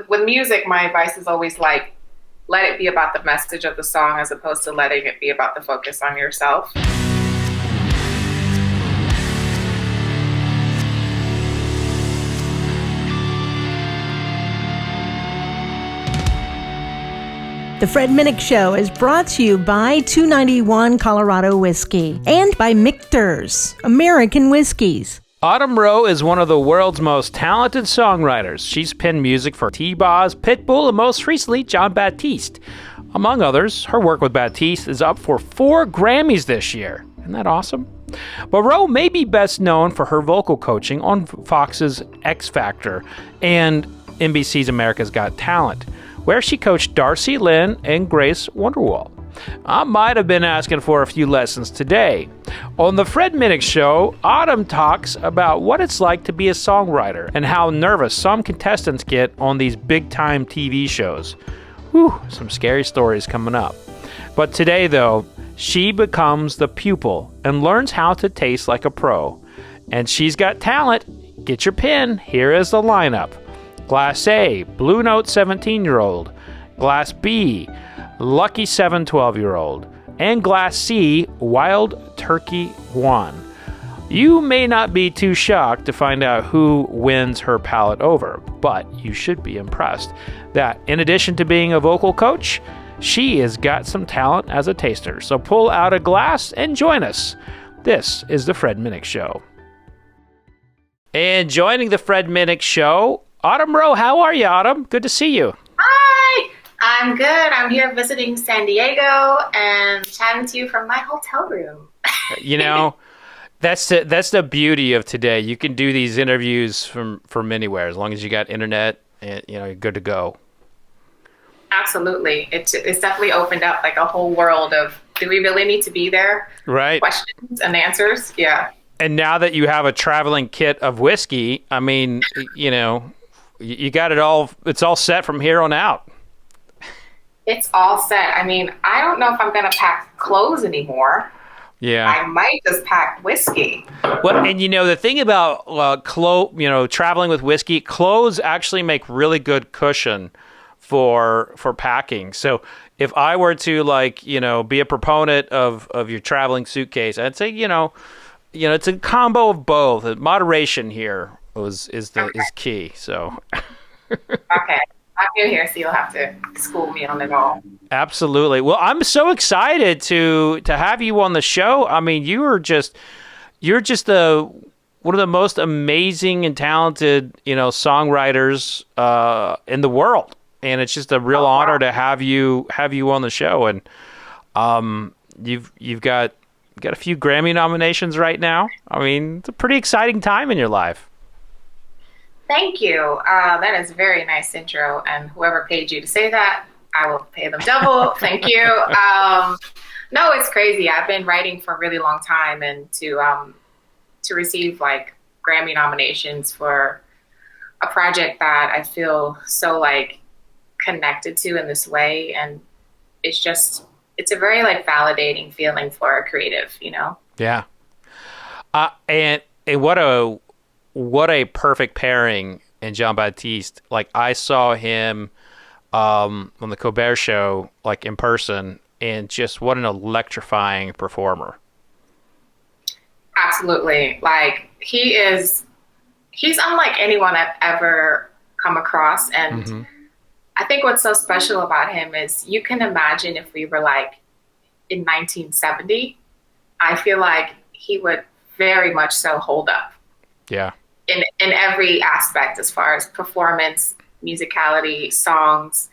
with music, my advice is always like, let it be about the message of the song as opposed to letting it be about the focus on yourself. The Fred Minnick Show is brought to you by 291 Colorado Whiskey and by Michter's American Whiskeys. Autumn Rowe is one of the world's most talented songwriters. She's penned music for T-Boz, Pitbull, and most recently, Jon Batiste. Among others, her work with Batiste is up for 4 Grammys this year. Isn't that awesome? But Rowe may be best known for her vocal coaching on Fox's X Factor and NBC's America's Got Talent, where she coached Darcy Lynn and Grace Wonderwall. I might have been asking for a few lessons today. On the Fred Minnick Show, Autumn talks about what it's like to be a songwriter and how nervous some contestants get on these big-time TV shows. Whew, some scary stories coming up. But today, though, she becomes the pupil and learns how to taste like a pro. And she's got talent. Get your pen. Here is the lineup. Glass A, Blue Note 17-year-old. Glass B, Lucky 7 12-year-old. And Glass C, Wild Turkey 1. You may not be too shocked to find out who wins her palette over, but you should be impressed that in addition to being a vocal coach, she has got some talent as a taster. So pull out a glass and join us. This is the Fred Minnick Show. And joining the Fred Minnick Show, Autumn Rowe. How are you, Autumn? Good to see you. Hi, I'm good. I'm here visiting San Diego and chatting to you from my hotel room. That's the beauty of today. You can do these interviews from anywhere as long as you got internet and you're good to go. Absolutely. It's definitely opened up like a whole world of, do we really need to be there? Right. Questions and answers. Yeah. And now that you have a traveling kit of whiskey, I mean, you got it all. It's all set from here on out. It's all set. I mean, I don't know if I'm going to pack clothes anymore. Yeah. I might just pack whiskey. Well, and the thing about traveling with whiskey, clothes actually make really good cushion for packing. So if I were to be a proponent of your traveling suitcase, I'd say it's a combo of both. Moderation here is key. So okay, I'm new here, so you'll have to school me on it all. Absolutely. Well, I'm so excited to have you on the show. I mean, you're just one of the most amazing and talented songwriters in the world, and it's just a real honor to have you on the show. And you've got a few Grammy nominations right now. I mean, it's a pretty exciting time in your life. Thank you. That is a very nice intro, and whoever paid you to say that, I will pay them double. Thank you. No, it's crazy. I've been writing for a really long time, and to receive like Grammy nominations for a project that I feel so like connected to in this way, and it's a very like validating feeling for a creative, Yeah. And what a perfect pairing in Jon Batiste. Like, I saw him on the Colbert Show, like in person, and just what an electrifying performer. Absolutely. Like, he's unlike anyone I've ever come across. And I think what's so special about him is you can imagine if we were like in 1970, I feel like he would very much so hold up. Yeah. In every aspect, as far as performance, musicality, songs,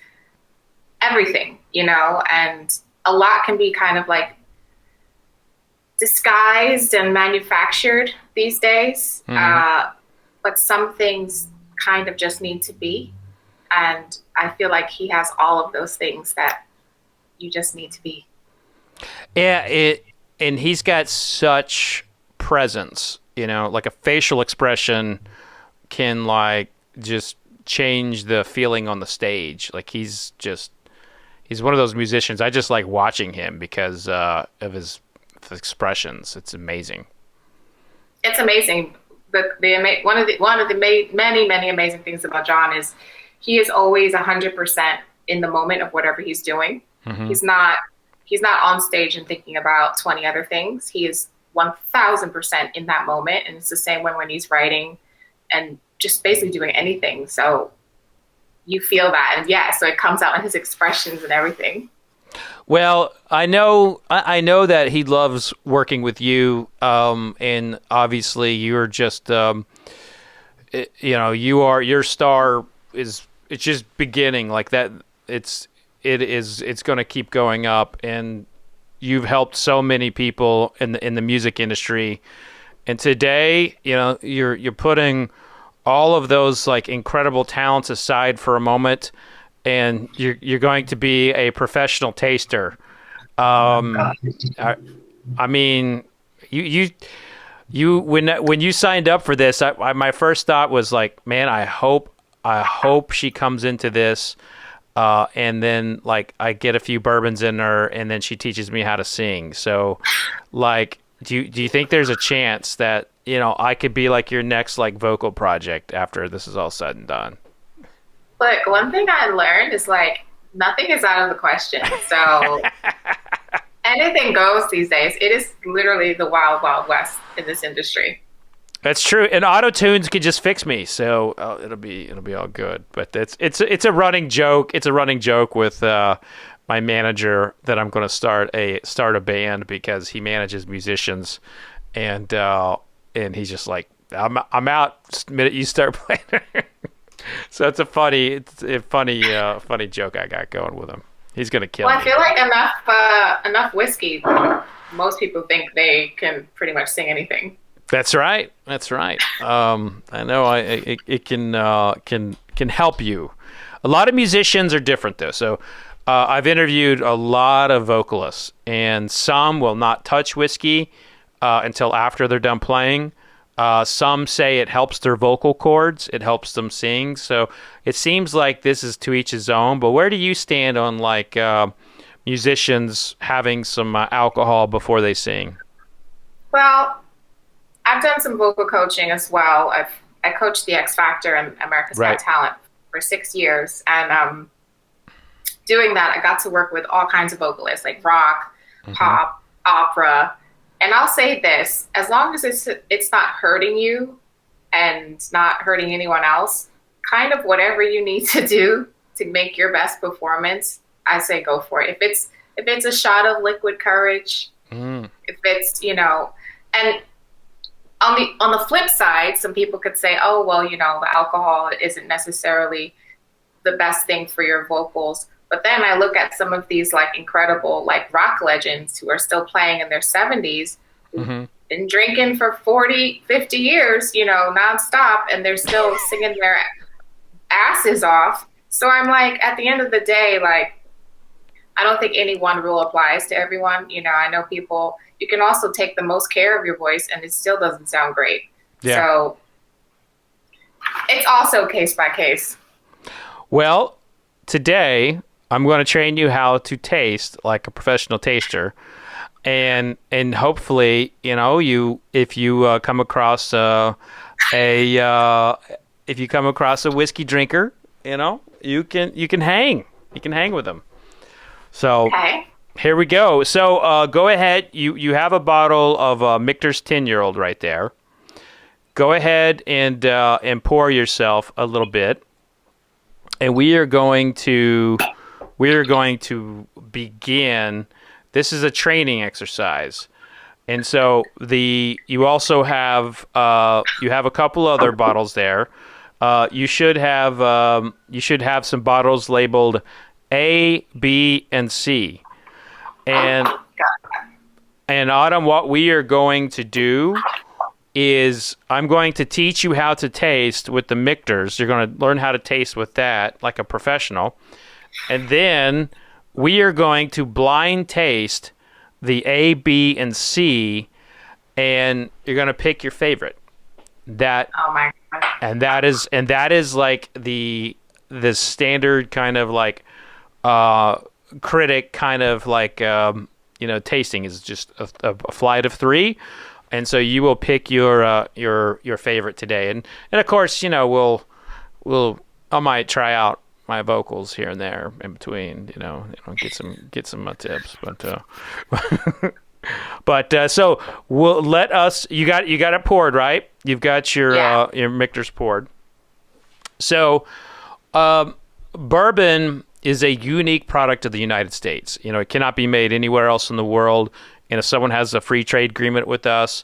everything, and a lot can be kind of like disguised and manufactured these days. But some things kind of just need to be. And I feel like he has all of those things that you just need to be. Yeah, and he's got such presence, like a facial expression can like just change the feeling on the stage. Like he's one of those musicians. I just like watching him because of his expressions. It's amazing. It's amazing. One of the many amazing things about Jon is he is always 100% in the moment of whatever he's doing. Mm-hmm. He's not on stage and thinking about 20 other things. He is 1000% in that moment. And it's the same when he's writing and just basically doing anything. So you feel that. And yeah, so it comes out in his expressions and everything. Well, I know that he loves working with you. And obviously you're just, your star it's just beginning like that. It's going to keep going up, and you've helped so many people in the music industry. And today, you're putting all of those like incredible talents aside for a moment, and you're going to be a professional taster. I mean, you when you signed up for this, my first thought was like, man, I hope she comes into this. And then like I get a few bourbons in her, and then she teaches me how to sing. So like, do you think there's a chance that, I could be like your next like vocal project after this is all said and done? Look, one thing I learned is like nothing is out of the question. So anything goes these days. It is literally the wild, wild west in this industry. That's true, and auto-tunes can just fix me, so it'll be all good. But it's a running joke. It's a running joke with my manager that I'm going to start a band because he manages musicians, and he's just like, I'm out the minute you start playing. So it's a funny joke I got going with him. He's going to kill me. Well, I feel like enough whiskey. Most people think they can pretty much sing anything. That's right. I know it can help you. A lot of musicians are different though. So I've interviewed a lot of vocalists, and some will not touch whiskey until after they're done playing. Some say it helps their vocal cords. It helps them sing. So it seems like this is to each his own. But where do you stand on like musicians having some alcohol before they sing? Well, I've done some vocal coaching as well. I coached the X Factor and America's Got Talent for 6 years. And doing that, I got to work with all kinds of vocalists like rock, pop, opera. And I'll say this, as long as it's not hurting you and not hurting anyone else, kind of whatever you need to do to make your best performance, I say go for it. If it's a shot of liquid courage, if it's, and on the flip side, some people could say, oh, well, the alcohol isn't necessarily the best thing for your vocals. But then I look at some of these like incredible like rock legends who are still playing in their 70s, who've been drinking for 40, 50 years, nonstop, and they're still singing their asses off. So I'm like, at the end of the day, like, I don't think any one rule applies to everyone. I know people, you can also take the most care of your voice and it still doesn't sound great. Yeah. So it's also case by case. Well, today I'm going to train you how to taste like a professional taster. And hopefully, if you come across a whiskey drinker, you can hang with them. So okay. Here we go. So go ahead. You have a bottle of Michter's 10-year-old right there. Go ahead and pour yourself a little bit, and we are going to begin. This is a training exercise, and so you also have a couple other bottles there. You should have some bottles labeled A, B, and C. And Autumn, what we are going to do is I'm going to teach you how to taste with the Michters. You're going to learn how to taste with that like a professional. And then we are going to blind taste the A, B, and C, and you're going to pick your favorite. Oh my God. And that is like the standard kind of like critic kind of like tasting is just a flight of 3, and so you will pick your favorite today, and of course we'll I might try out my vocals here and there in between, get some tips, so we'll let us. You got it poured, right? You've got your Michter's poured. So, bourbon is a unique product of the United States. It cannot be made anywhere else in the world. And if someone has a free trade agreement with us,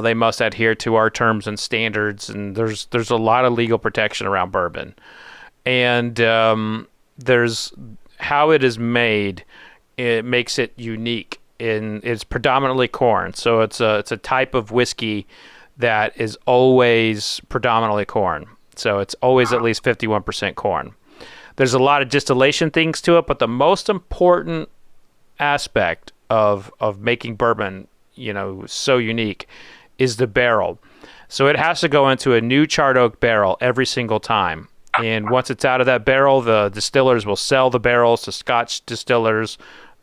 they must adhere to our terms and standards. And there's a lot of legal protection around bourbon. And there's how it is made. It makes it unique. It's predominantly corn, so it's a type of whiskey that is always predominantly corn. So it's always at least 51% corn. There's a lot of distillation things to it, but the most important aspect of making bourbon, so unique, is the barrel. So it has to go into a new charred oak barrel every single time. And once it's out of that barrel, the distillers will sell the barrels to Scotch distillers,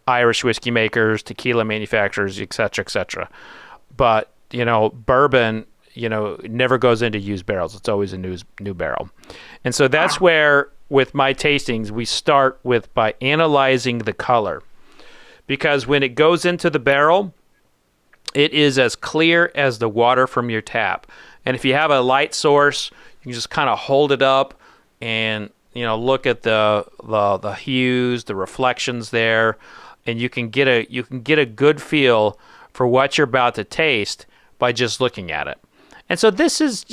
Irish whiskey makers, tequila manufacturers, et cetera, et cetera. But, bourbon, never goes into used barrels. It's always a new barrel. And so that's where, with my tastings, we start by analyzing the color. Because when it goes into the barrel, it is as clear as the water from your tap. And if you have a light source, you can just kind of hold it up and, look at the hues, the reflections there. And you can get a good feel for what you're about to taste by just looking at it. And so this is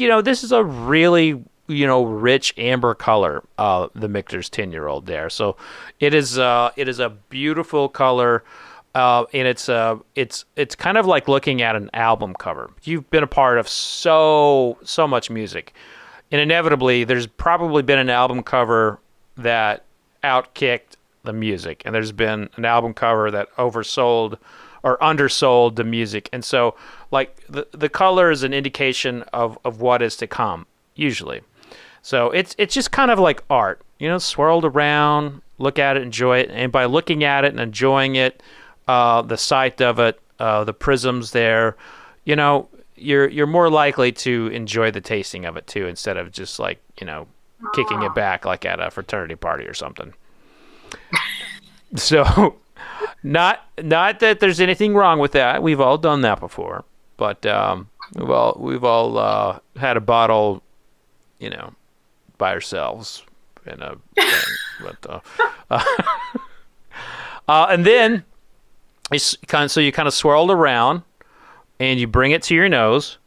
a really, rich amber color, the Michter's 10-year-old there. So it is a beautiful color, and it's kind of like looking at an album cover. You've been a part of so much music, and inevitably there's probably been an album cover that outkicked the music, and there's been an album cover that oversold or undersold the music. And so like the color is an indication of what is to come usually. So it's just kind of like art, swirled around, look at it, enjoy it. And by looking at it and enjoying it, the sight of it, the prisms there, you're more likely to enjoy the tasting of it too, instead of just like, kicking it back like at a fraternity party or something. So not that there's anything wrong with that. We've all done that before, but we've all had a bottle, by ourselves in a thing. But and then you kind of swirl it around and you bring it to your nose,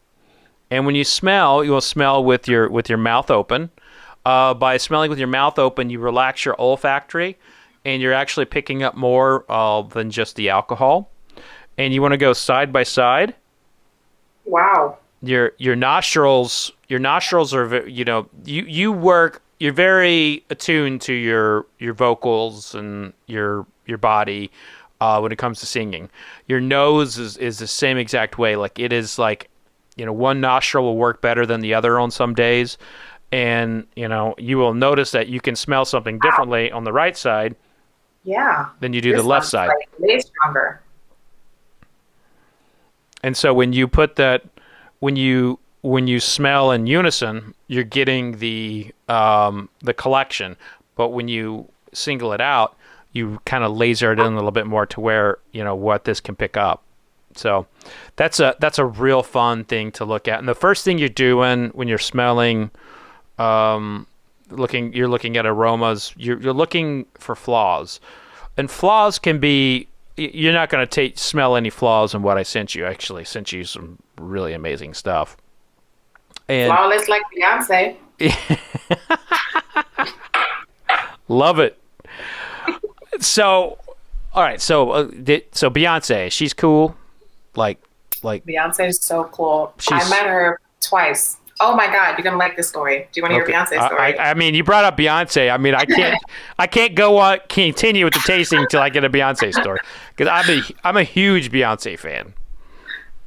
and when you smell, you will smell with your mouth open. By smelling with your mouth open, you relax your olfactory, and you're actually picking up more than just the alcohol. And you want to go side by side. Wow. Your nostrils are, you're very attuned to your vocals and your body when it comes to singing. Your nose is the same exact way. Like it is like, one nostril will work better than the other on some days. And, you will notice that you can smell something differently on the right side than you do the left side. Like way stronger. And so when you put that, when you smell in unison, you're getting the collection. But when you single it out, you kind of laser it in a little bit more to where, what this can pick up. So that's a real fun thing to look at. And the first thing you're doing when you're smelling, you're looking at aromas, you're looking for flaws. And flaws can be, you're not going to smell any flaws in what I sent you. I actually sent you some really amazing stuff. And flawless like Beyonce. Love it. So, all right. So Beyonce, she's cool. Like Beyonce is so cool. I met her twice. Oh my God, you're gonna like this story. Do you want to hear Beyonce's story? I mean, you brought up Beyonce. I mean, I can't go on continue with the tasting until I get a Beyonce story, because I'm a huge Beyonce fan.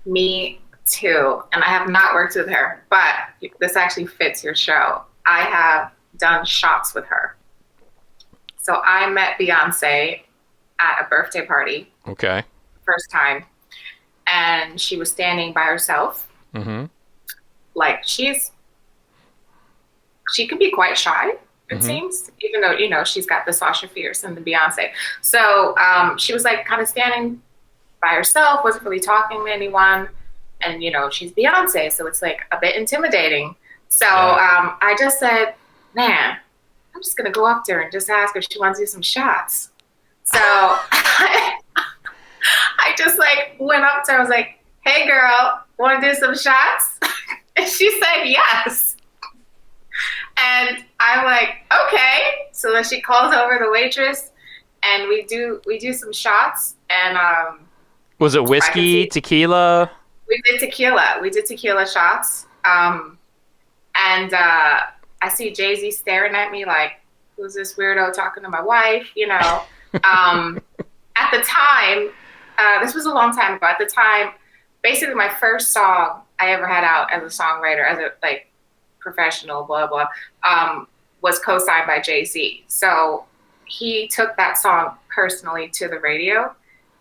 Me too, and I have not worked with her, but this actually fits your show. I have done shots with her. So I met Beyonce at a birthday party. Okay. First time, and she was standing by herself. Mm-hmm. Like she can be quite shy. it Mm-hmm. seems, even though, she's got the Sasha Fierce and the Beyonce. So she was like kind of standing by herself, wasn't really talking to anyone. And, she's Beyonce, so it's like a bit intimidating. So I just said, man, I'm just going to go up there and just ask her if she wants to do some shots. So I just like went up to her. I was like, hey, girl, want to do some shots? And she said yes. And I'm like, okay. So then she calls over the waitress, and we do some shots. And was it whiskey, tequila? We did tequila. We did tequila shots. And I see Jay-Z staring at me like, who's this weirdo talking to my wife? At the time, this was a long time ago. At the time, basically my first song I ever had out as a songwriter, as a like professional, blah, blah, was co-signed by Jay-Z. So he took that song personally to the radio,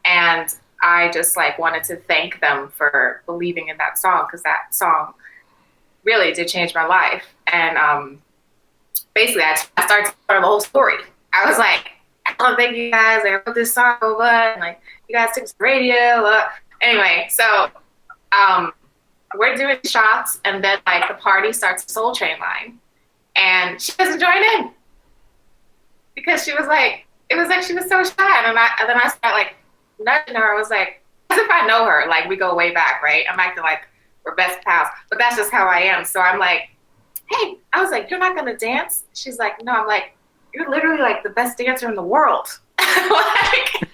and I just like wanted to thank them for believing in that song, because that song really did change my life. And basically I started to tell the whole story. I was like, oh, thank you guys. I wrote this song, and like you guys took to the radio. Anyway, so we're doing shots, and then like the party starts the Soul Train line, and she doesn't join in because she was like, it was like she was so shy. And then I started like nudging her. I was like, as if I know her, like we go way back, right? I'm acting like we're best pals, but that's just how I am. So I'm like, hey, I was like, you're not gonna dance? She's like, no. I'm like, you're literally like the best dancer in the world. Like,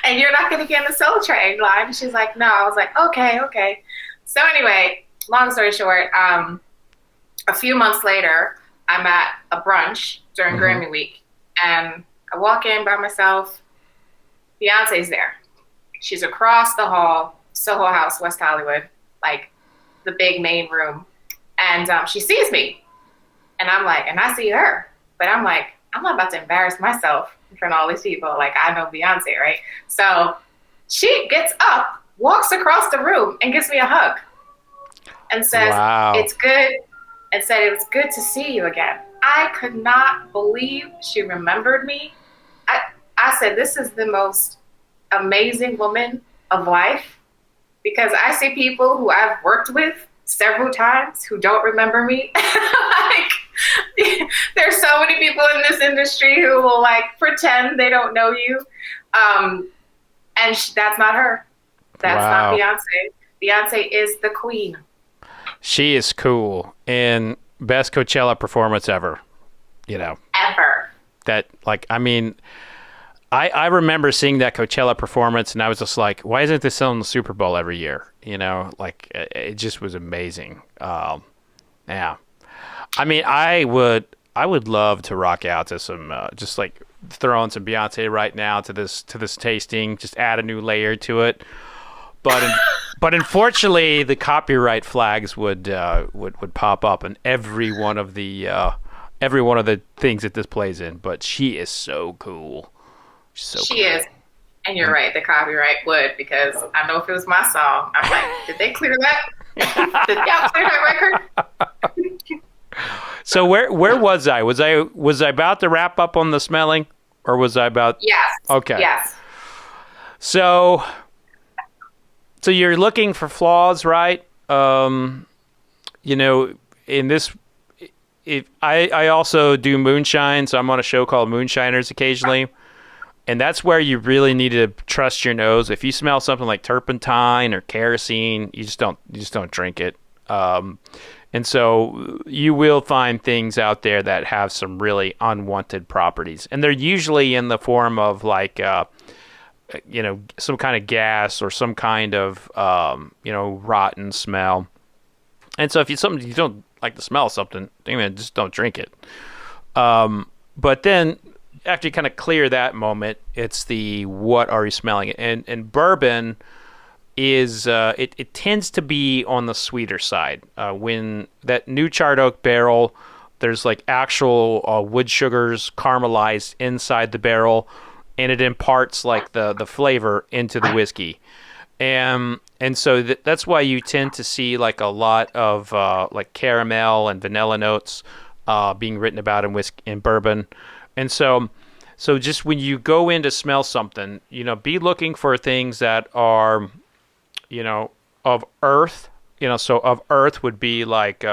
and you're not gonna get in the Soul Train line. She's like, no. I was like, okay. So anyway, long story short, a few months later, I'm at a brunch during Grammy week, and I walk in by myself. Beyonce's there. She's across the hall, Soho House, West Hollywood, like the big main room. And she sees me, and I'm like, and I see her, but I'm like, I'm not about to embarrass myself in front of all these people. Like, I know Beyonce, right? So she gets up, walks across the room, and gives me a hug and says, wow. It's good, and said, it was good to see you again. I could not believe she remembered me. I said, this is the most amazing woman of life, because I see people who I've worked with several times who don't remember me. Like, there's so many people in this industry who will like pretend they don't know you. And that's not her. That's not Beyonce. Beyonce is the queen. She is cool, and best Coachella performance ever, Ever. That, like, I mean, I remember seeing that Coachella performance, and I was just like, why isn't this on the Super Bowl every year? Like, it just was amazing. Yeah. I mean, I would love to rock out to some, just like throw in some Beyonce right now to this tasting, just add a new layer to it. But unfortunately, the copyright flags would pop up in every one of the things that this plays in. But she is so cool. She is. And you're right, the copyright would, because I know if it was my song, I'm like, did they clear that? Did y'all clear that record? So where was I? Was I about to wrap up on the smelling, or was I about? Yes. Okay. Yes. So you're looking for flaws, right? In this, I also do moonshine, so I'm on a show called Moonshiners occasionally. And that's where you really need to trust your nose. If you smell something like turpentine or kerosene, you just don't drink it. And so you will find things out there that have some really unwanted properties, and they're usually in the form of like, some kind of gas or some kind of rotten smell. And so if you don't like the smell of something, just don't drink it. But then, after you kind of clear that moment, it's the what are you smelling? And bourbon is it tends to be on the sweeter side. When that new charred oak barrel, there's like actual wood sugars caramelized inside the barrel, and it imparts like the flavor into the whiskey. And so that's why you tend to see like a lot of like caramel and vanilla notes being written about in bourbon. And so just when you go in to smell something, be looking for things that are, of earth. So of earth would be like,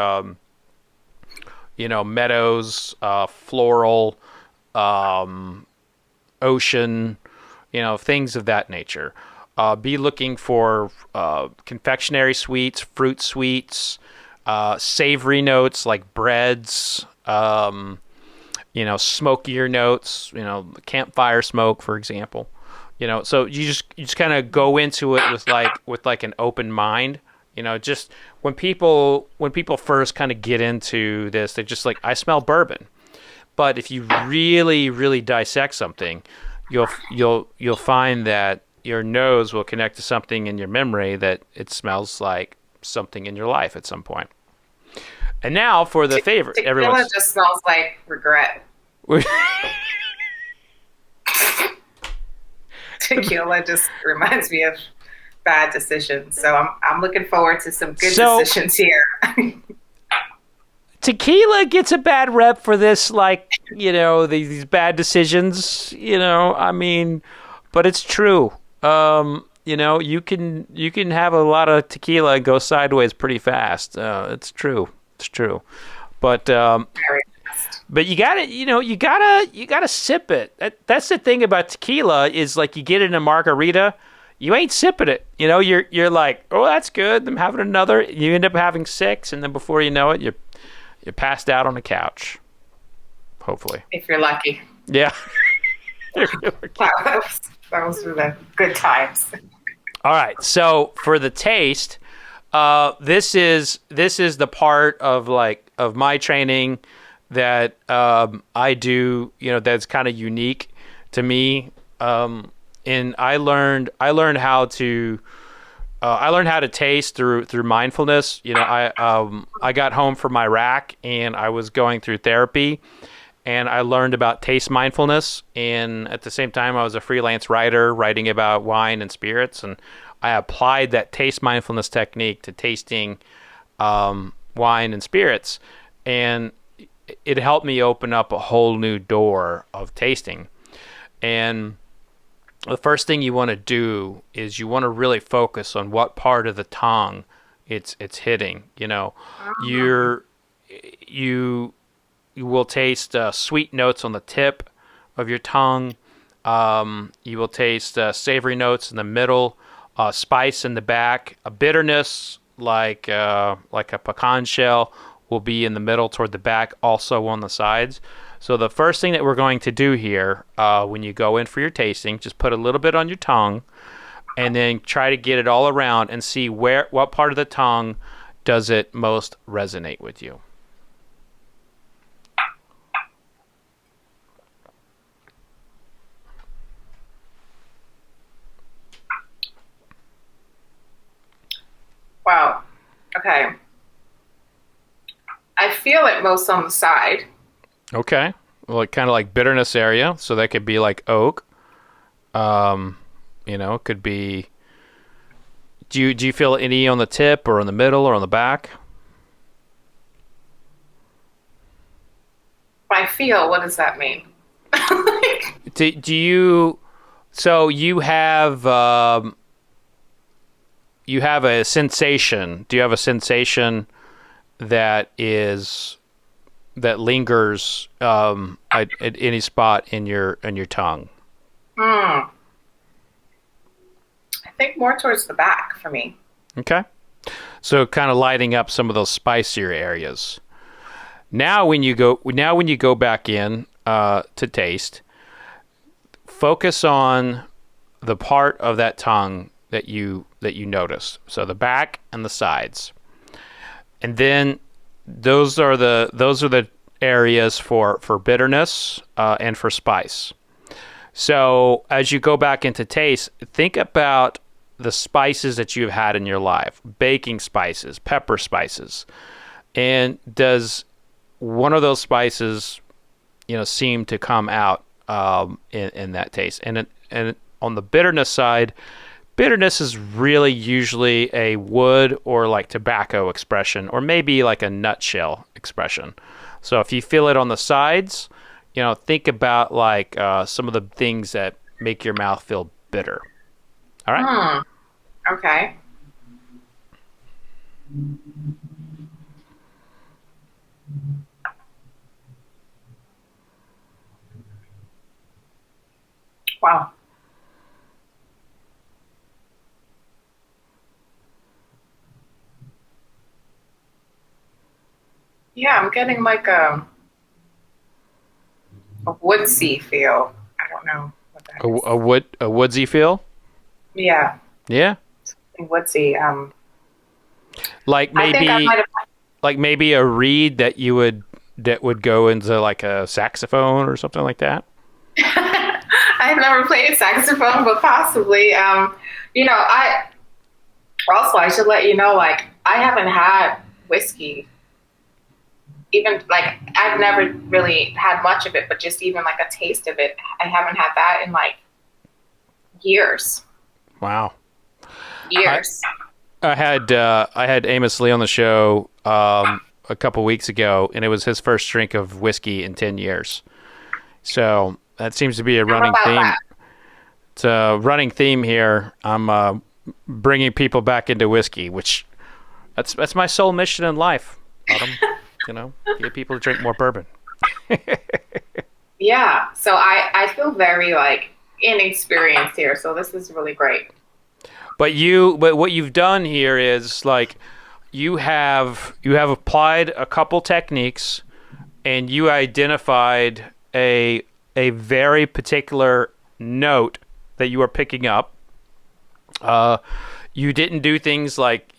meadows, floral, ocean, things of that nature. Be looking for confectionery sweets, fruit sweets, savory notes like breads, smokier notes, campfire smoke, for example. So you just kind of go into it with an open mind. Just when people first kind of get into this, they're just like, I smell bourbon. But if you really, really dissect something, you'll find that your nose will connect to something in your memory that it smells like something in your life at some point. And now for the favorite. Tequila just smells like regret. Tequila just reminds me of bad decisions. So I'm looking forward to some good decisions here. Tequila gets a bad rep for this, these bad decisions, but it's true. You can have a lot of tequila and go sideways pretty fast. It's true. But you gotta sip it. That's the thing about tequila is like you get it in a margarita, you ain't sipping it. You're like, oh, that's good. I'm having another. You end up having 6, and then before you know it, you're passed out on the couch. Hopefully, if you're lucky. Yeah. Those were the good times. All right. So for the taste, this is the part of my training that I do. That's kind of unique to me. And I learned how to taste through mindfulness. I got home from Iraq and I was going through therapy, and I learned about taste mindfulness. And at the same time, I was a freelance writer writing about wine and spirits, and I applied that taste mindfulness technique to tasting wine and spirits, and it helped me open up a whole new door of tasting. And the first thing you want to do is you want to really focus on what part of the tongue it's hitting. You will taste sweet notes on the tip of your tongue. You will taste savory notes in the middle, spice in the back, a bitterness like a pecan shell will be in the middle toward the back, also on the sides. So the first thing that we're going to do here, when you go in for your tasting, just put a little bit on your tongue, and then try to get it all around and see what part of the tongue does it most resonate with you. Wow. Okay. I feel it most on the side. Okay. Well, kind of like bitterness area. So that could be like oak. It could be. Do you feel any on the tip or in the middle or on the back? I feel. What does that mean? do you? So you have a sensation. Do you have a sensation that lingers at any spot in your tongue? I think more towards the back for me. Okay. So kind of lighting up some of those spicier areas. Now when you go back in to taste, focus on the part of that tongue that you notice. So the back and the sides. And then those are the areas for bitterness and for spice. So as you go back into taste, think about the spices that you've had in your life, baking spices, pepper spices. And does one of those spices, seem to come out in that taste? And on the bitterness side, bitterness is really usually a wood or like tobacco expression, or maybe like a nutshell expression. So if you feel it on the sides, think about like some of the things that make your mouth feel bitter. All right. Okay. Wow. Yeah, I'm getting like a woodsy feel. I don't know what that is. A woodsy feel. Yeah, Yeah. woodsy. Like I think I maybe might have. like maybe a reed that would go into like a saxophone or something like that. I've never played saxophone, but possibly. I should let you know, like, I haven't had whiskey. Even like I've never really had much of it, but just even like a taste of it, I haven't had that in like years. Wow. Years. I had Amos Lee on the show a couple weeks ago, and it was his first drink of whiskey in 10 years. So that seems to be a running theme. That? It's a running theme here. I'm bringing people back into whiskey, which that's my sole mission in life. Autumn, get people to drink more bourbon. Yeah. So I feel very like inexperienced here. So this is really great. But what you've done here is like you have applied a couple techniques, and you identified a very particular note that you are picking up. You didn't do things like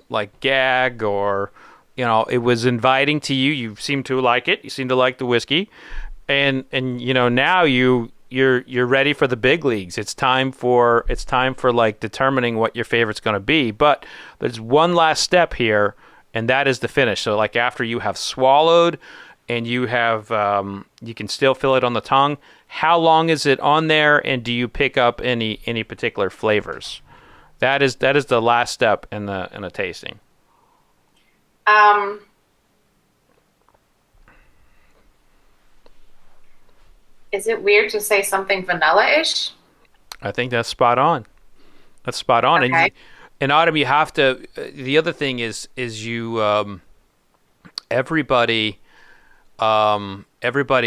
like gag or it was inviting to you. You seem to like it. You seem to like the whiskey, and now you're ready for the big leagues. It's time for like determining what your favorite's going to be. But there's one last step here, and that is the finish. So like after you have swallowed and you have you can still feel it on the tongue, how long is it on there, and do you pick up any particular flavors? That is the last step in the tasting. Is it weird to say something vanilla-ish? I think that's spot on. That's spot on. Okay. And Autumn, you have to. The other thing is you. Everybody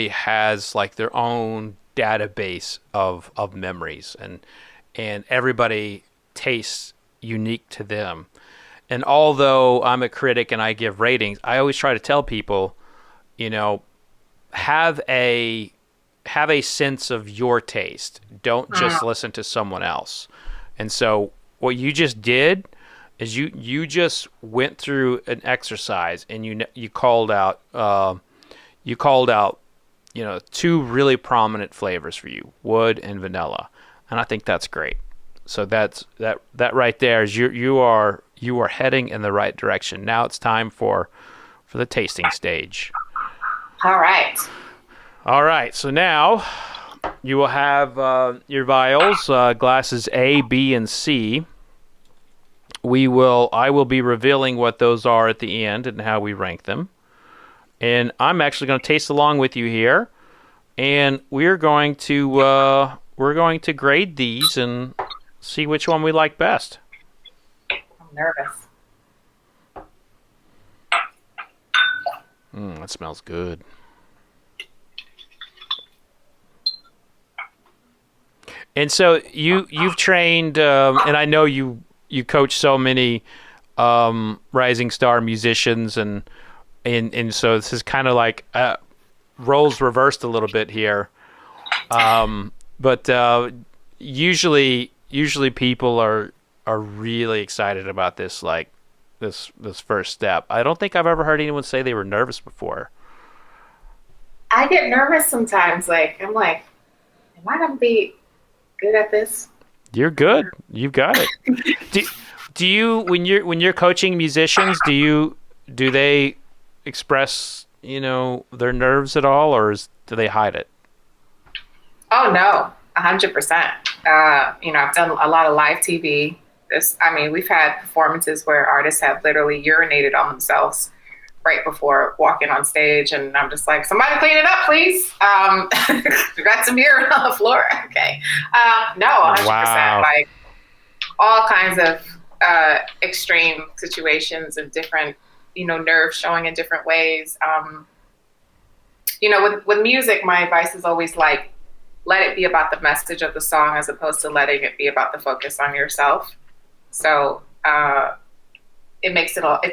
has like their own database of memories, and everybody tastes unique to them. And although I'm a critic and I give ratings, I always try to tell people, have a sense of your taste. Don't just listen to someone else. And so what you just did is you just went through an exercise, and you called out two really prominent flavors for you, wood and vanilla. And I think that's great. So that right there is you are heading in the right direction. Now it's time for the tasting stage. All right. All right, so now you will have your vials, glasses A, B, and C. I will be revealing what those are at the end and how we rank them. And I'm actually going to taste along with you here, and we're going to grade these and see which one we like best. I'm nervous. That smells good. And so you've trained, and I know you coach so many rising star musicians, and so this is kind of like roles reversed a little bit here. But usually people are really excited about this, like this first step. I don't think I've ever heard anyone say they were nervous before. I get nervous sometimes. Like I'm like, am I gonna be good at this? You're good. You've got it. Do you when you're coaching musicians, do they express their nerves at all, or do they hide it? Oh no, 100%. I've done a lot of live TV. We've had performances where artists have literally urinated on themselves right before walking on stage, and I'm just like, somebody clean it up, please. We got some urine on the floor. Okay. No, 100%. Wow. Like all kinds of extreme situations of different, nerves showing in different ways. With music, my advice is always like, let it be about the message of the song as opposed to letting it be about the focus on yourself. So it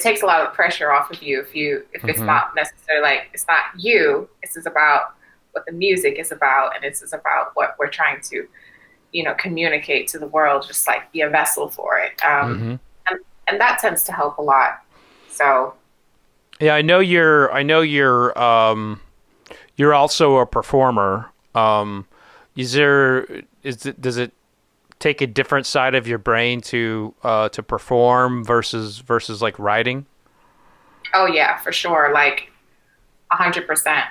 takes a lot of pressure off of you if it's not necessarily like, it's not you, this is about what the music is about, and it's about what we're trying to, communicate to the world, just like be a vessel for it. And that tends to help a lot. So yeah, I know you're also a performer. Does it take a different side of your brain to perform versus like writing? Oh yeah, for sure. Like 100%.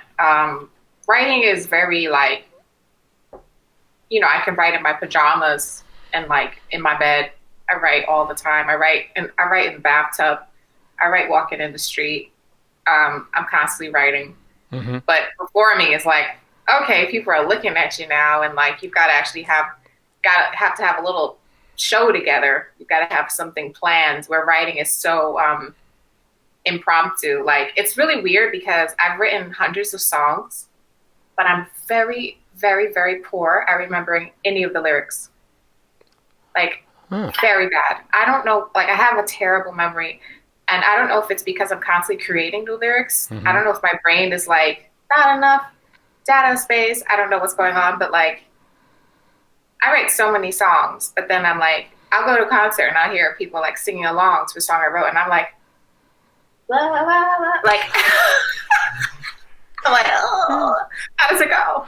Writing is very like, I can write in my pajamas and like in my bed. I write all the time. I write in the bathtub. I write walking in the street. I'm constantly writing. But performing is like, okay, people are looking at you now, and like you've got to actually have to have a little show together. You've got to have something planned. Where writing is so impromptu. Like it's really weird because I've written hundreds of songs, but I'm very, very, very poor at remembering any of the lyrics. Like very bad. I don't know. Like I have a terrible memory, and I don't know if it's because I'm constantly creating new lyrics. I don't know if my brain is like not enough data space. I don't know what's going on, but like I write so many songs, but then I'm like, I'll go to a concert and I'll hear people like singing along to a song I wrote, and I'm like, blah, blah, blah, blah. Like, I'm like, oh, how does it go?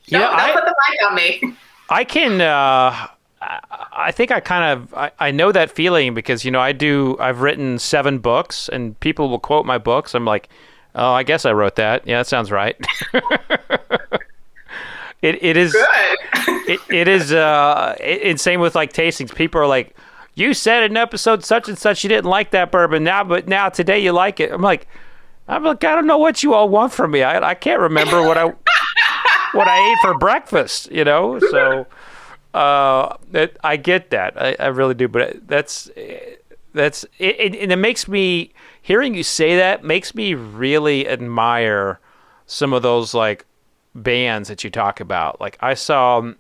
Don't put the mic on me. I can, I think I know that feeling because, I've written 7 books and people will quote my books. I'm like, oh, I guess I wrote that. Yeah, that sounds right. It is good. It is it's same with like tastings. People are like, you said in episode such and such you didn't like that bourbon but now today you like it. I'm like, I don't know what you all want from me. I can't remember what I ate for breakfast, So I get that. I really do, but that's it, and it makes me, hearing you say that makes me really admire some of those like bands that you talk about. Like I saw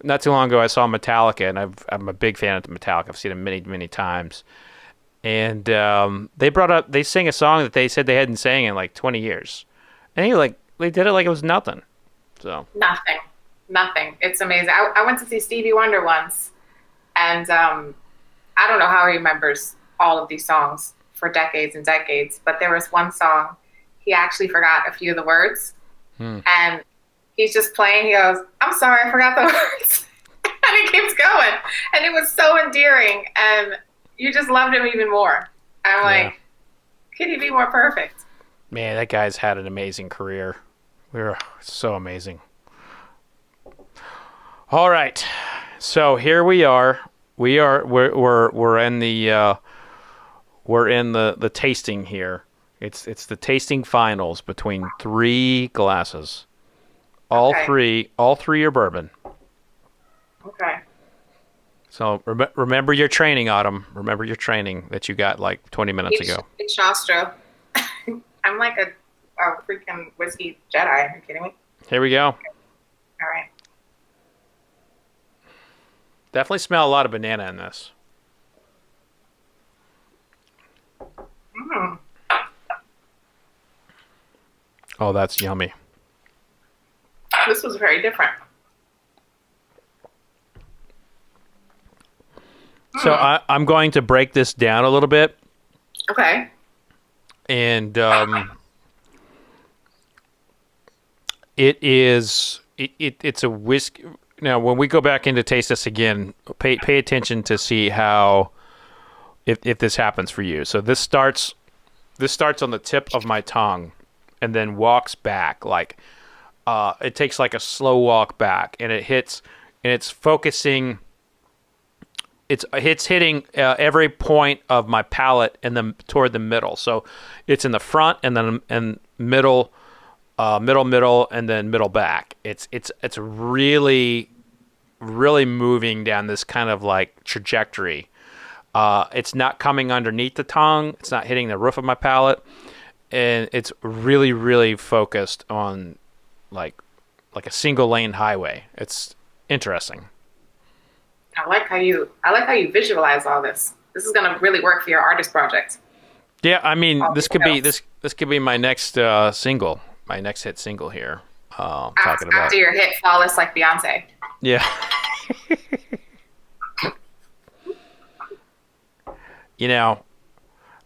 not too long ago, I saw Metallica, and I'm a big fan of Metallica. I've seen them many, many times. And they sang a song that they said they hadn't sang in like 20 years. And they did it like it was nothing. So Nothing. It's amazing. I went to see Stevie Wonder once, and I don't know how he remembers all of these songs for decades and decades, but there was one song he actually forgot a few of the words. And he's just playing. He goes, I'm sorry, I forgot the words. And he keeps going. And it was so endearing. And you just loved him even more. I'm like, could he be more perfect? Man, that guy's had an amazing career. We're so amazing. All right. So here we are. We're in the tasting here. It's the tasting finals between 3 glasses. All three are bourbon. Okay. So remember your training, Autumn. Remember your training that you got like 20 minutes ago. It's Shastra. I'm like a freaking whiskey Jedi. Are you kidding me? Here we go. Okay. All right. Definitely smell a lot of banana in this. Oh, that's yummy. This was very different. So I'm going to break this down a little bit. Okay. And it's a whiskey. Now, when we go back in to taste this again, pay attention to see how if this happens for you. So this starts on the tip of my tongue and then walks back like it takes like a slow walk back, and it hits, and it's focusing it's hitting every point of my palette and toward the middle. So it's in the front and then middle, middle, and then middle back. It's really, really moving down this kind of like trajectory. It's not coming underneath the tongue. It's not hitting the roof of my palette, and it's really, really focused on like a single lane highway. It's interesting. I like how you visualize all this. This is gonna really work for your artist project. Yeah, I mean, this could be my next single, my next hit single here. After your hit "Flawless" like Beyonce. Yeah. You know,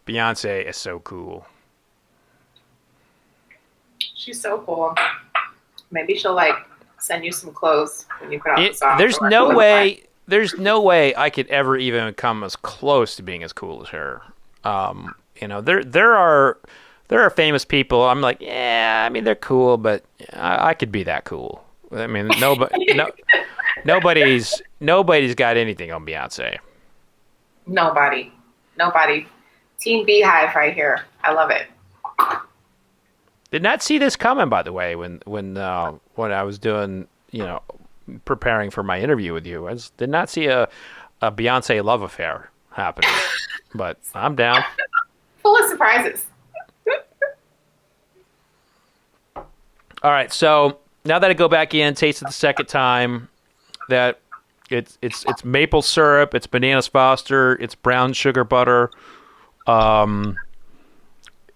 Beyonce is so cool. She's so cool. Maybe she'll like send you some clothes when you put out the song. There's no way I could ever even come as close to being as cool as her. You know, there are famous people. I'm like, yeah, I mean, they're cool, but I could be that cool. I mean, nobody's got anything on Beyonce. Nobody. Team Beehive right here. I love it. Did not see this coming, by the way, when I was doing, preparing for my interview with you. I did not see a Beyonce love affair happening, but I'm down. Full of surprises. All right, so now that I go back in, taste it the second time, that it's maple syrup, it's bananas Foster, it's brown sugar butter. A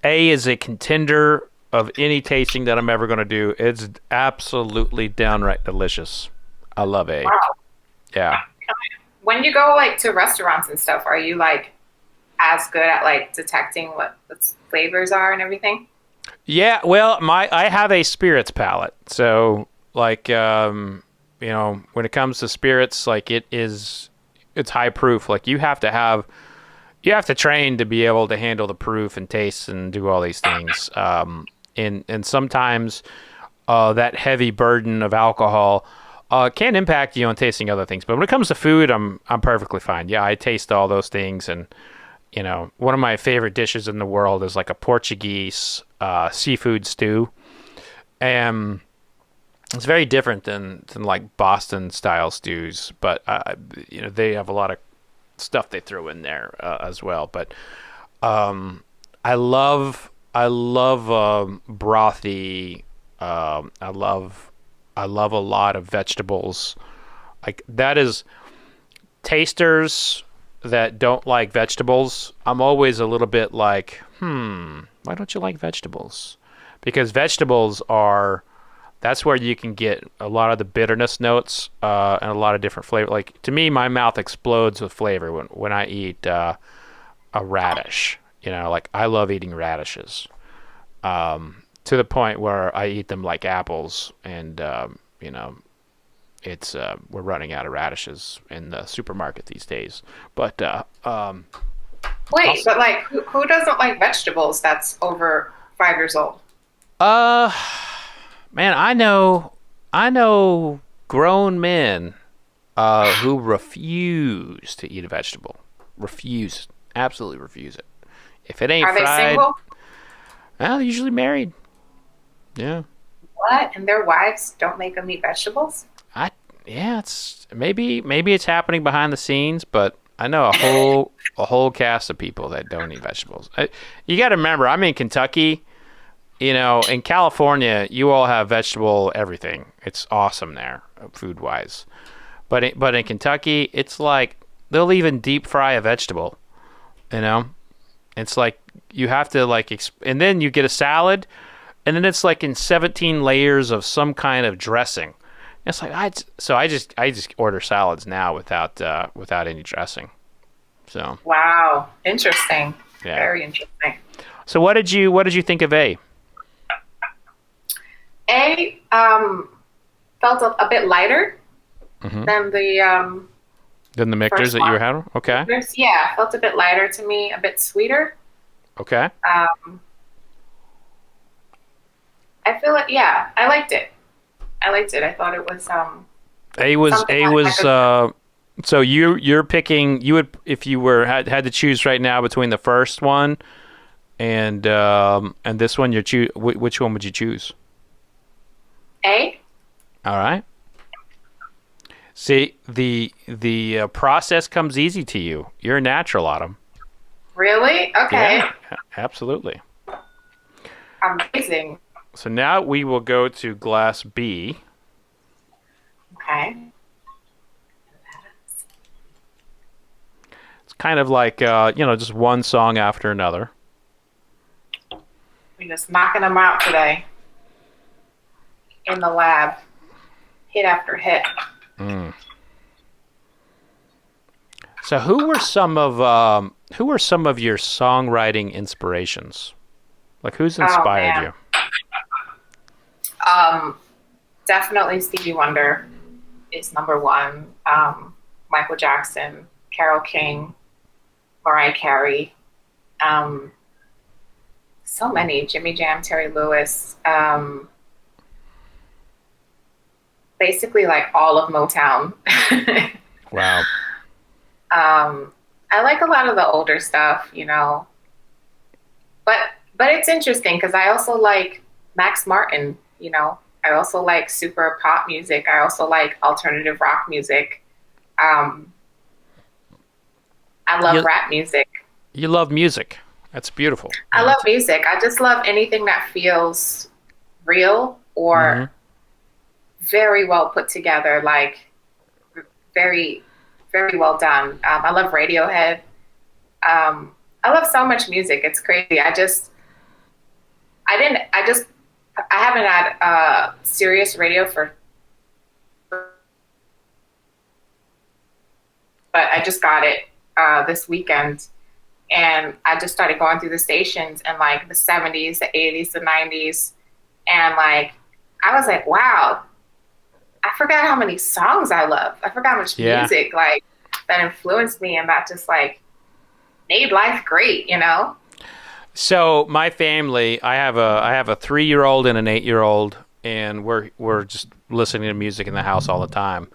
is a contender of any tasting that I'm ever going to do. It's absolutely downright delicious. I love A. Wow. Yeah. When you go like to restaurants and stuff, are you like as good at like detecting what the flavors are and everything? Yeah, well, I have a spirits palate. So like when it comes to spirits, like it's high proof. Like you have to train to be able to handle the proof and taste and do all these things. And sometimes that heavy burden of alcohol can impact you on tasting other things. But when it comes to food, I'm perfectly fine. Yeah, I taste all those things. And, one of my favorite dishes in the world is like a Portuguese seafood stew. And it's very different than like Boston style stews. But, they have a lot of stuff they throw in there as well. But I love brothy. I love a lot of vegetables. Like that is tasters that don't like vegetables. I'm always a little bit like, why don't you like vegetables? Because vegetables that's where you can get a lot of the bitterness notes and a lot of different flavor. Like to me, my mouth explodes with flavor when I eat a radish. Like I love eating radishes to the point where I eat them like apples, and it's we're running out of radishes in the supermarket these days. But wait, but like who doesn't like vegetables that's over 5 years old? Man, I know grown men who refuse to eat a vegetable. Absolutely refuse it. If it ain't fried. Are they single? Well, they're usually married. Yeah. What? And their wives don't make them eat vegetables? It's maybe it's happening behind the scenes, but I know a whole cast of people that don't eat vegetables. You got to remember, I'm in Kentucky. In California, you all have vegetable everything. It's awesome there, food wise. But in Kentucky, it's like they'll even deep fry a vegetable. It's like you have to and then you get a salad, and then it's like in 17 layers of some kind of dressing. It's like I just order salads now without any dressing. So wow, interesting. Yeah. Very interesting. So what did you think of A? A felt a bit lighter than the Michter's that you had? Okay. Yeah, felt a bit lighter to me, a bit sweeter. Okay. I feel like, yeah, I liked it. I thought it was So you're picking, you would, if you were had to choose right now between the first one and this one, which one would you choose? A. All right. See, the process comes easy to you. You're a natural, Autumn. Really? Okay. Yeah, absolutely. Amazing. So now we will go to glass B. Okay. It's kind of like just one song after another. We're just knocking them out today in the lab, hit after hit. So who were some of your songwriting inspirations? Like, who's inspired you? Definitely Stevie Wonder is number one. Michael Jackson, Carole King, Mariah Carey, so many. Jimmy Jam, Terry Lewis. Basically, like all of Motown. Wow. I like a lot of the older stuff, but it's interesting because I also like Max Martin, I also like super pop music. I also like alternative rock music. I love rap music. You love music. That's beautiful. I love music. I just love anything that feels real or very well put together, like very, very well done. I love Radiohead. I love so much music. It's crazy. I haven't had serious radio but I just got it this weekend, and I just started going through the stations in like the 70s, the 80s, the 90s, and like I was like, wow, I forgot how many songs I love. I forgot how much music like that influenced me, and that just like made life great, So my family, I have a 3-year-old and an 8-year-old, and we're just listening to music in the house all the time.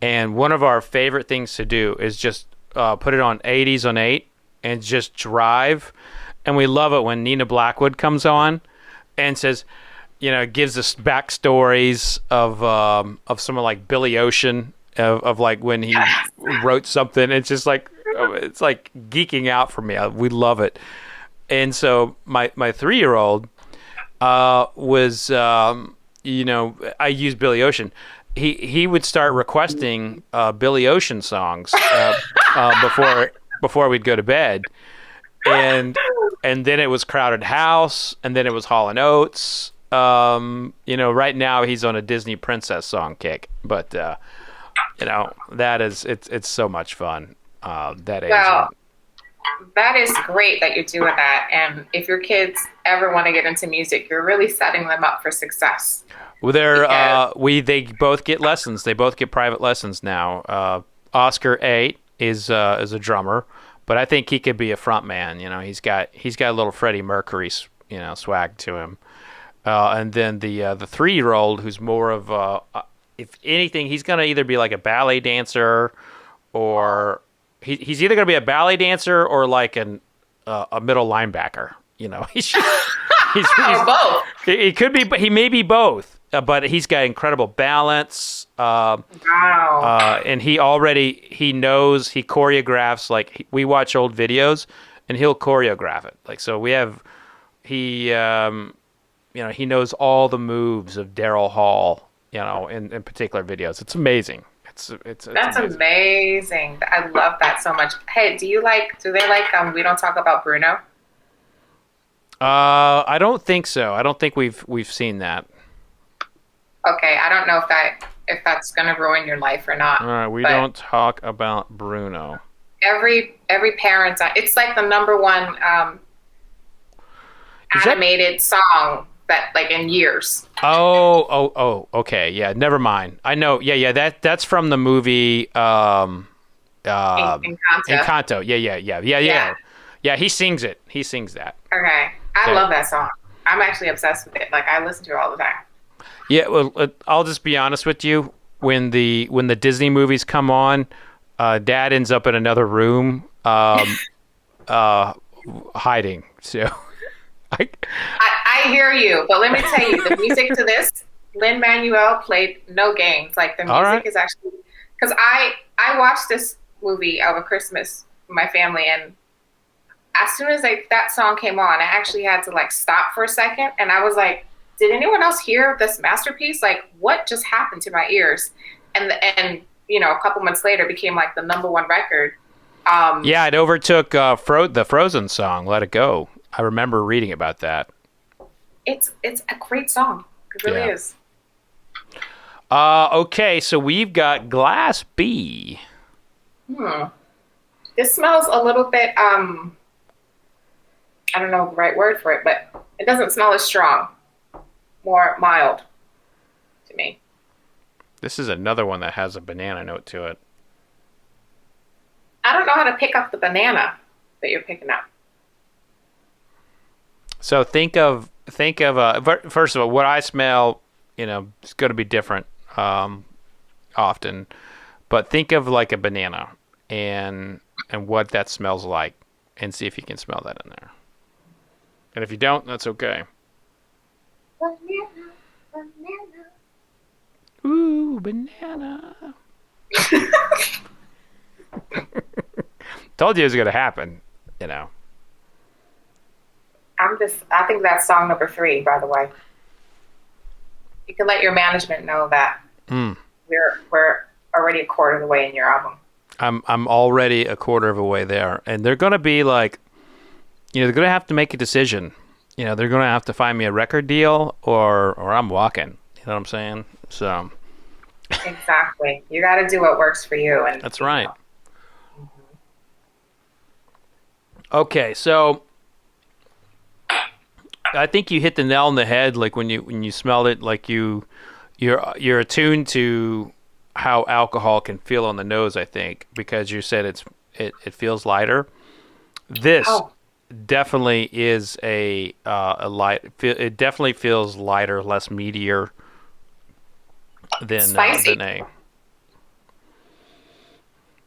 And one of our favorite things to do is just put it on 80s on 8 and just drive. And we love it when Nina Blackwood comes on and says, gives us backstories of someone like Billy Ocean, of like when he wrote something. It's just like, it's like geeking out for me. We love it. And so my 3-year-old was, I used Billy Ocean. He would start requesting Billy Ocean songs before we'd go to bed, and then it was Crowded House, and then it was Hall and Oates. Right now he's on a Disney princess song kick, but that is it's so much fun. That age. Well, that is great that you're doing that. And if your kids ever want to get into music, you're really setting them up for success. Well, they both get lessons. They both get private lessons now. Oscar 8 is a drummer, but I think he could be a front man. He's got a little Freddie Mercury, swag to him. And then the 3-year-old, who's more of if anything, he's gonna either be like a ballet dancer, or he's either gonna be a ballet dancer or like a middle linebacker. He's both. He could be, but he may be both. But he's got incredible balance. Wow. And he knows, he choreographs, like we watch old videos and he'll choreograph it. Like, so he knows all the moves of Daryl Hall, in particular videos. It's amazing. That's amazing. I love that so much. Hey, do they like We Don't Talk About Bruno? I don't think so. I don't think we've seen that. Okay, I don't know if that's going to ruin your life or not. All right, we don't talk about Bruno. Every parent, it's like the number one animated song that like in years. Oh, okay, yeah, never mind. I know, yeah, that's from the movie Encanto. Encanto, yeah. Yeah, he sings it. He sings that. Okay, I love that song. I'm actually obsessed with it. Like I listen to it all the time. Yeah, well, I'll just be honest with you. When the Disney movies come on, Dad ends up in another room hiding. So I hear you, but let me tell you, the music to this, Lin-Manuel played no games. Like the music is actually, because I watched this movie over Christmas with my family, and as soon as that song came on, I actually had to like stop for a second, and I was like, did anyone else hear this masterpiece? Like, what just happened to my ears? And you know, a couple months later, became like the #1 record. Yeah, it overtook the Frozen song, "Let It Go." I remember reading about that. It's a great song. It really is. Okay, so we've got Glass B. This smells a little bit, I don't know the right word for it, but it doesn't smell as strong. More mild to me. This is another one that has a banana note to it. I don't know how to pick up the banana that you're picking up. So think of first of all, what I smell, you know, it's going to be different often, but think of like a banana and what that smells like, and see if you can smell that in there. And if you don't, that's okay. Banana. Ooh, banana. Told you it was going to happen, you know. I think that's song number 3, by the way. You can let your management know that we're already a quarter of the way in your album. I'm already a quarter of a way there, and they're going to be like, you know, they're going to have to make a decision. You know, they're going to have to find me a record deal, or I'm walking. You know what I'm saying? So. Exactly. You got to do what works for you, and that's right. Okay, so I think you hit the nail on the head. Like when you smelled it, like you're attuned to how alcohol can feel on the nose. I think because you said it feels lighter. This definitely is a light. It definitely feels lighter, less meatier than A.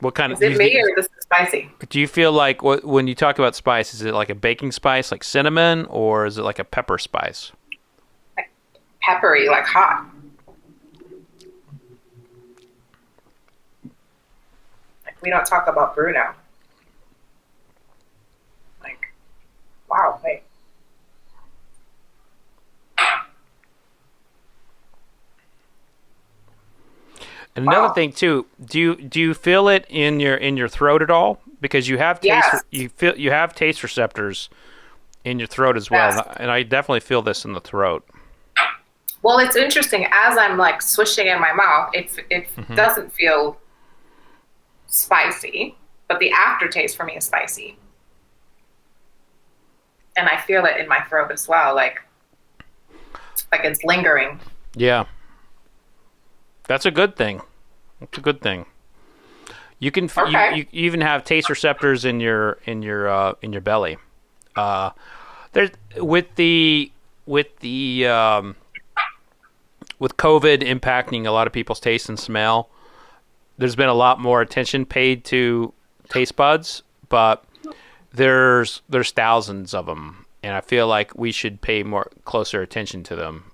What kind is it me or is this spicy? Do you feel like when you talk about spice, is it like a baking spice, like cinnamon, or is it like a pepper spice? Like peppery, like hot. Like we don't talk about Bruno. Like, wow, wait. Another thing too, do you feel it in your throat at all? Because you have taste, you have taste receptors in your throat as well, and I definitely feel this in the throat. Well, it's interesting. As I'm like swishing in my mouth, it doesn't feel spicy, but the aftertaste for me is spicy, and I feel it in my throat as well, like it's lingering. Yeah. That's a good thing. That's a good thing. You can you even have taste receptors in your belly. There's with COVID impacting a lot of people's taste and smell. There's been a lot more attention paid to taste buds, but there's thousands of them, and I feel like we should pay closer attention to them.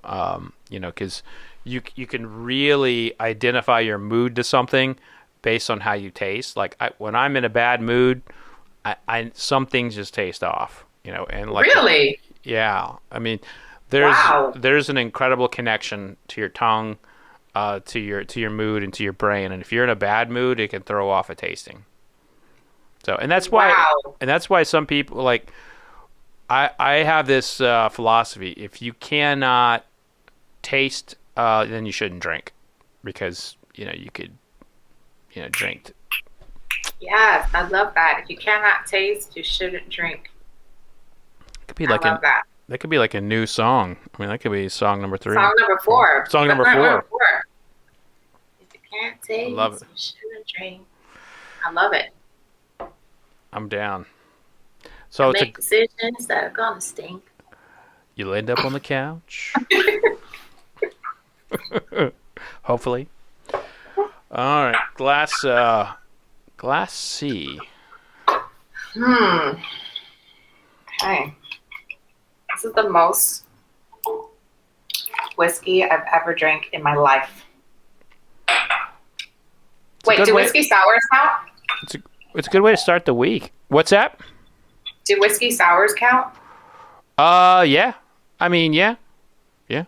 You know, because you can really identify your mood to something based on how you taste. Like when I'm in a bad mood, some things just taste off, you know. And like really, yeah. I mean, there's an incredible connection to your tongue, to your mood and to your brain. And if you're in a bad mood, it can throw off a tasting. So, and that's why some people like. I have this philosophy: if you cannot taste, then you shouldn't drink, because you could drink. Yes, I love that. If you cannot taste, you shouldn't drink. It could be like that could be like a new song. I mean, that could be song number 3. Song number 4. Song number 4. If you can't taste, I love it. You shouldn't drink. I love it. I'm down. So make decisions that are gonna stink. You'll end up on the couch. Hopefully. All right, Glass Glass C. Okay. This is the most whiskey I've ever drank in my life. Wait, do whiskey sours count? It's a good way to start the week. What's that? Do whiskey sours count? Yeah. I mean, yeah. Yeah.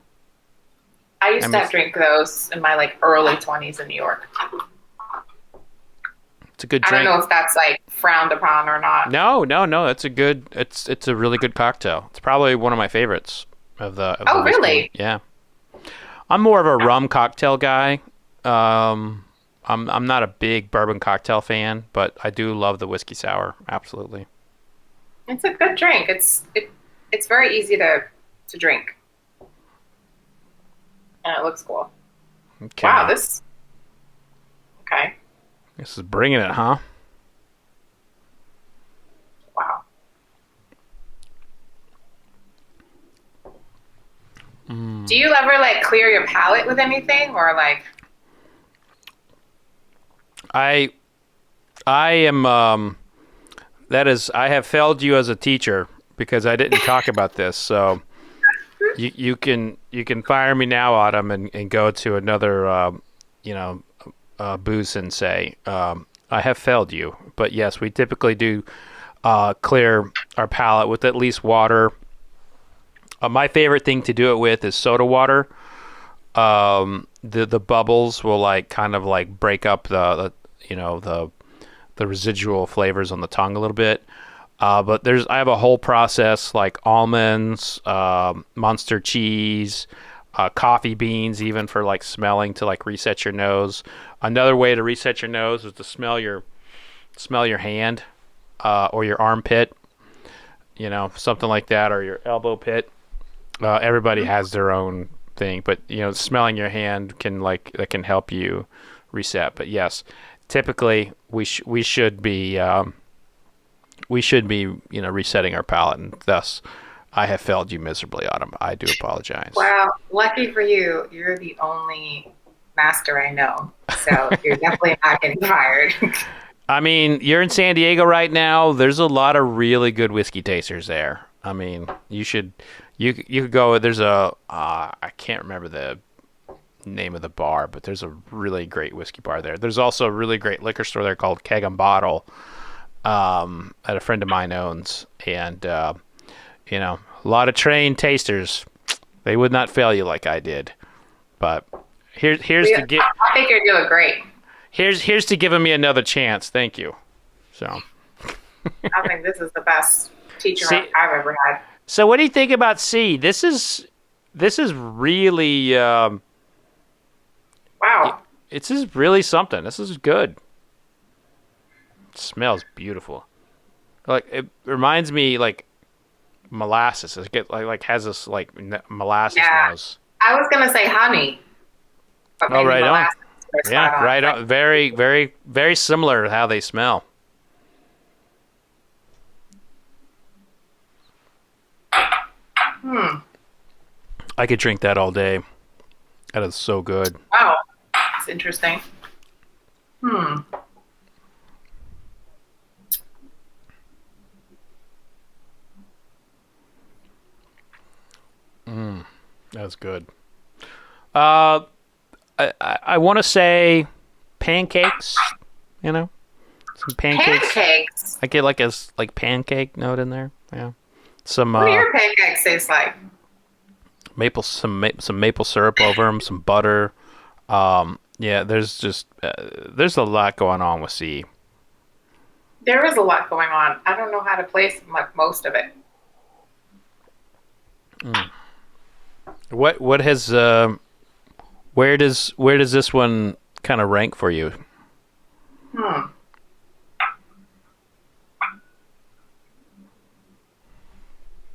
I used to drink those in my like early 20s in New York. It's a good drink. I don't know if that's like frowned upon or not. No. That's a good. It's a really good cocktail. It's probably one of my favorites of the. Oh, really? Yeah. I'm more of a rum cocktail guy. I'm not a big bourbon cocktail fan, but I do love the whiskey sour. Absolutely. It's a good drink. It's very easy to drink. And it looks cool. Okay. Wow, this. Okay. This is bringing it, huh? Wow. Do you ever like clear your palate with anything, or like? I am. That is, I have failed you as a teacher because I didn't talk about this. So you can fire me now, Autumn, and go to another booze and say I have failed you. But yes, we typically do clear our palate with at least water. My favorite thing to do it with is soda water. The bubbles will like kind of like break up the residual flavors on the tongue a little bit. But I have a whole process like almonds, Munster cheese, coffee beans, even for like smelling to like reset your nose. Another way to reset your nose is to smell your hand, or your armpit, something like that, or your elbow pit. Everybody has their own thing, but smelling your hand that can help you reset. But yes, typically we should be resetting our palate, and thus I have failed you miserably, Autumn. I do apologize. Well, lucky for you, you're the only master I know, so you're definitely not getting fired. I mean, you're in San Diego right now. There's a lot of really good whiskey tasters there. I mean, you could go. There's I can't remember the name of the bar, but there's a really great whiskey bar there. There's also a really great liquor store there called Keg and Bottle, that a friend of mine owns, and a lot of trained tasters. They would not fail you like I did. But here's to get. I think you're doing great. Here's to giving me another chance. Thank you. So. I think this is the best teacher I've ever had. So what do you think about C? This is really wow. This is really something. This is good. It smells beautiful. Like it reminds me like molasses. It has this like molasses nose. I was gonna say honey. Oh, right on. Yeah, right on. Very, very, very similar to how they smell. I could drink that all day. That is so good. Wow, that's interesting. That's good. I want to say pancakes. Some pancakes. Pancakes. I get like a pancake note in there. Yeah. Some. What do your pancakes taste like? Some maple syrup over them, some butter. Yeah, there's a lot going on with C. There is a lot going on. I don't know how to place like most of it. What has where does this one kind of rank for you?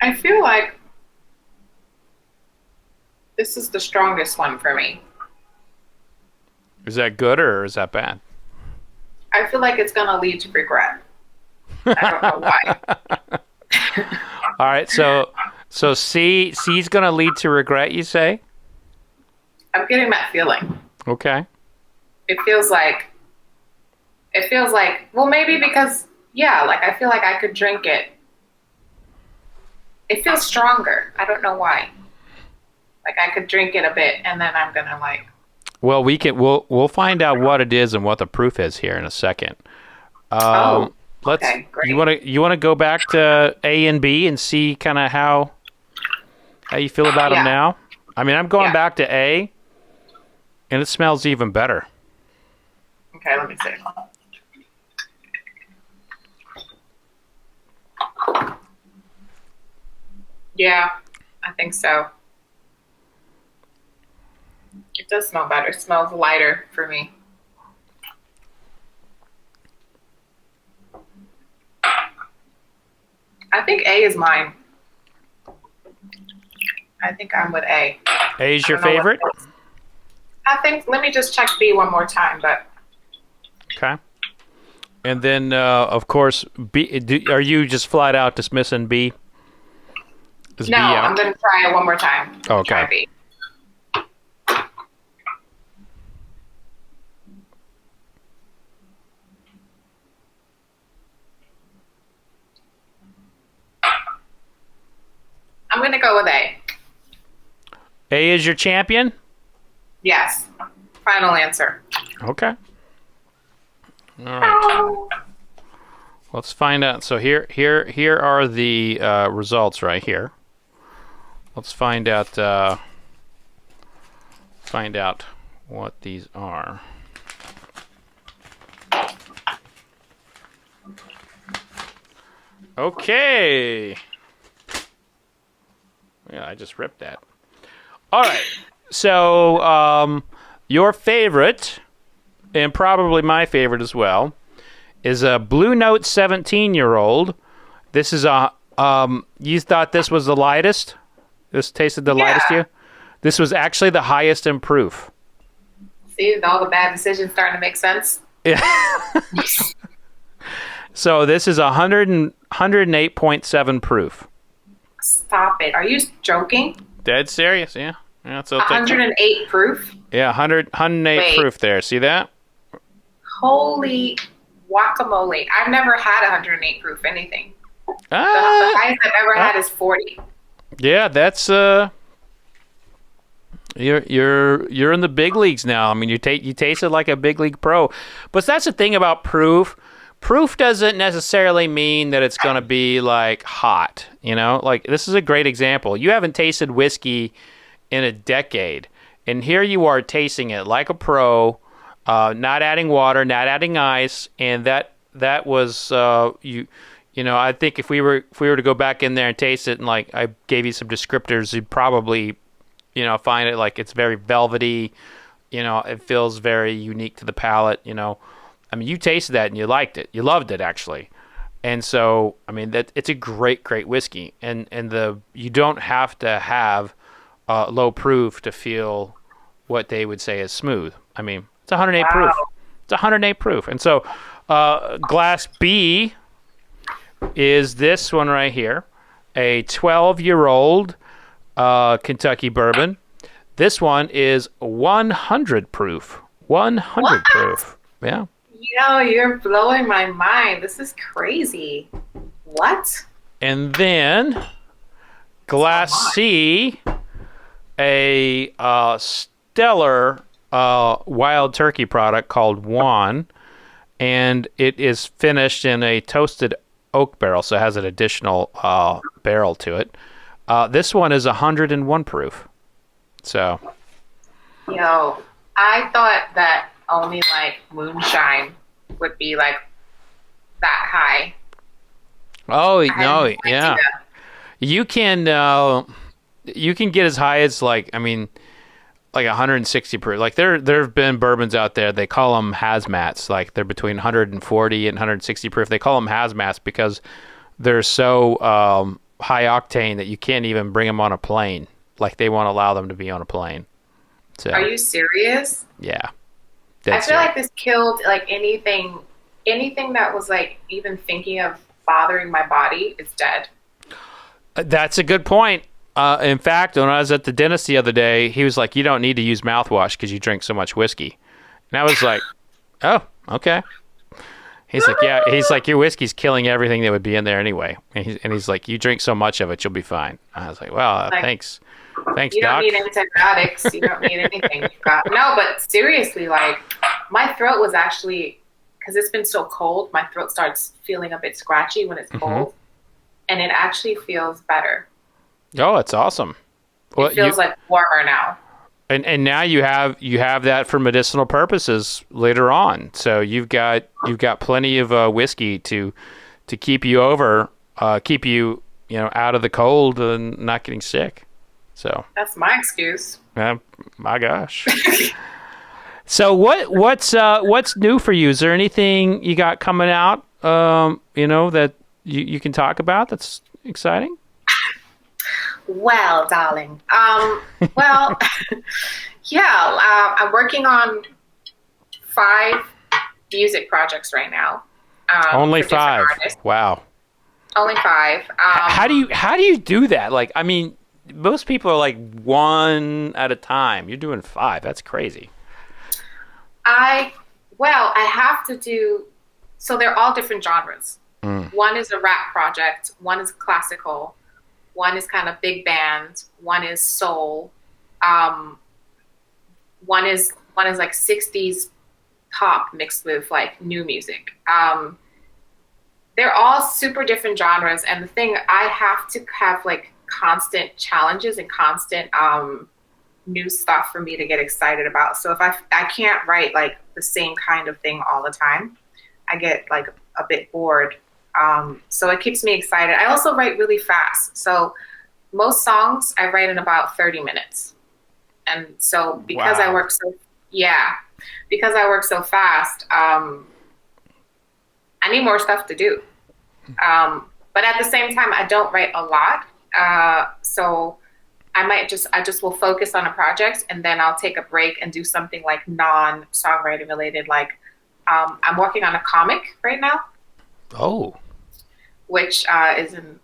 I feel like this is the strongest one for me. Is that good or is that bad? I feel like it's going to lead to regret. I don't know why. All right, so C's going to lead to regret, you say? I'm getting that feeling. Okay. It feels like It feels like, well, maybe because, yeah, like I feel like I could drink it. It feels stronger. I don't know why. Like I could drink it a bit and then I'm gonna like. Well, we'll find out what it is and what the proof is here in a second. Okay, great. You wanna go back to A and B and see kind of how you feel about them now? I mean, I'm going back to A, and it smells even better. Okay, let me see. Yeah, I think so. It does smell better. It smells lighter for me. I think A is mine. I think I'm with A. A is your favorite? I think, let me just check B one more time, but. Okay. And then, of course, B. Are you just flat out dismissing B? Is no, B out? I'm going to try it one more time. Okay. Try B. I'm going to go with A. A is your champion? Yes. Final answer. Okay. All right. Let's find out. So here are the results right here. Let's find out what these are. Okay. Yeah, I just ripped that. All right. So, your favorite, and probably my favorite as well, is a Blue Note 17-year-old. This is a, you thought this was the lightest? This tasted the lightest to you? This was actually the highest in proof. See, all the bad decisions starting to make sense. Yeah. So this is 108.7 proof. Stop it. Are you joking? Dead serious, yeah. Yeah, so 108 proof? Yeah, 108 proof there. See that? Holy guacamole. I've never had 108 proof anything. The highest I've ever had is 40. Yeah, that's you're in the big leagues now. I mean, you taste it like a big league pro. But that's the thing about proof. Proof doesn't necessarily mean that it's going to be like hot, you know? Like this is a great example. You haven't tasted whiskey in a decade, and here you are tasting it like a pro, not adding water, not adding ice, and that was you know, I think if we were to go back in there and taste it and like I gave you some descriptors, you'd probably, you know, find it like it's very velvety, you know, it feels very unique to the palate, you know. I mean, you tasted that and you liked it. You loved it, actually. And so, I mean, that it's a great, great whiskey. And you don't have to have low proof to feel what they would say is smooth. I mean, it's 108 proof. It's 108 proof. And so, glass B is this one right here, a 12-year-old Kentucky bourbon. This one is 100 proof. 100 proof. Yeah. Yo, you're blowing my mind. This is crazy. What? And then glass C, a stellar wild turkey product called Juan, and it is finished in a toasted oak barrel, so it has an additional barrel to it. This one is 101 proof. So. Yo, I thought that only like moonshine would be like that high. Oh no, yeah. You can get as high as like 160 proof. Like there have been bourbons out there. They call them hazmats. Like they're between 140 and 160 proof. They call them hazmats because they're so high octane that you can't even bring them on a plane. Like they won't allow them to be on a plane. So. Are you serious? Yeah. I feel like this killed like anything that was like even thinking of bothering my body is dead. That's a good point. In fact, when I was at the dentist the other day, he was like, "You don't need to use mouthwash because you drink so much whiskey." And I was like, "Oh, okay." He's like, yeah. He's like, your whiskey's killing everything that would be in there anyway. And he's like, you drink so much of it, you'll be fine. I was like, well, Like, thanks, you don't doc. need antibiotics. You don't need anything. You've got no, but seriously, like my throat was actually because it's been so cold. My throat starts feeling a bit scratchy when it's cold, and it actually feels better. Oh, it's awesome. It feels like warmer now. And now you have that for medicinal purposes later on. So you've got plenty of whiskey to keep you keep you out of the cold and not getting sick. So that's my excuse. My gosh. So what's new for you? Is there anything you got coming out? That you can talk about that's exciting? Well, darling. Yeah. I'm working on 5 music projects right now. Only 5. Wow. Only 5. How do you do that? Like, I mean, most people are like 1 at a time. You're doing 5. That's crazy. I have to do. So they're all different genres. One is a rap project. One is classical. One is kind of big band. One is soul. One is like 60s pop mixed with like new music. They're all super different genres. And the thing, I have to have like constant challenges and constant new stuff for me to get excited about. So if I can't write like the same kind of thing all the time, I get like a bit bored. So it keeps me excited. I also write really fast. So most songs I write in about 30 minutes. And so because I work so fast, I need more stuff to do. But at the same time, I don't write a lot. So I just will focus on a project and then I'll take a break and do something like non-songwriting related. Like, I'm working on a comic right now. Oh. Which is in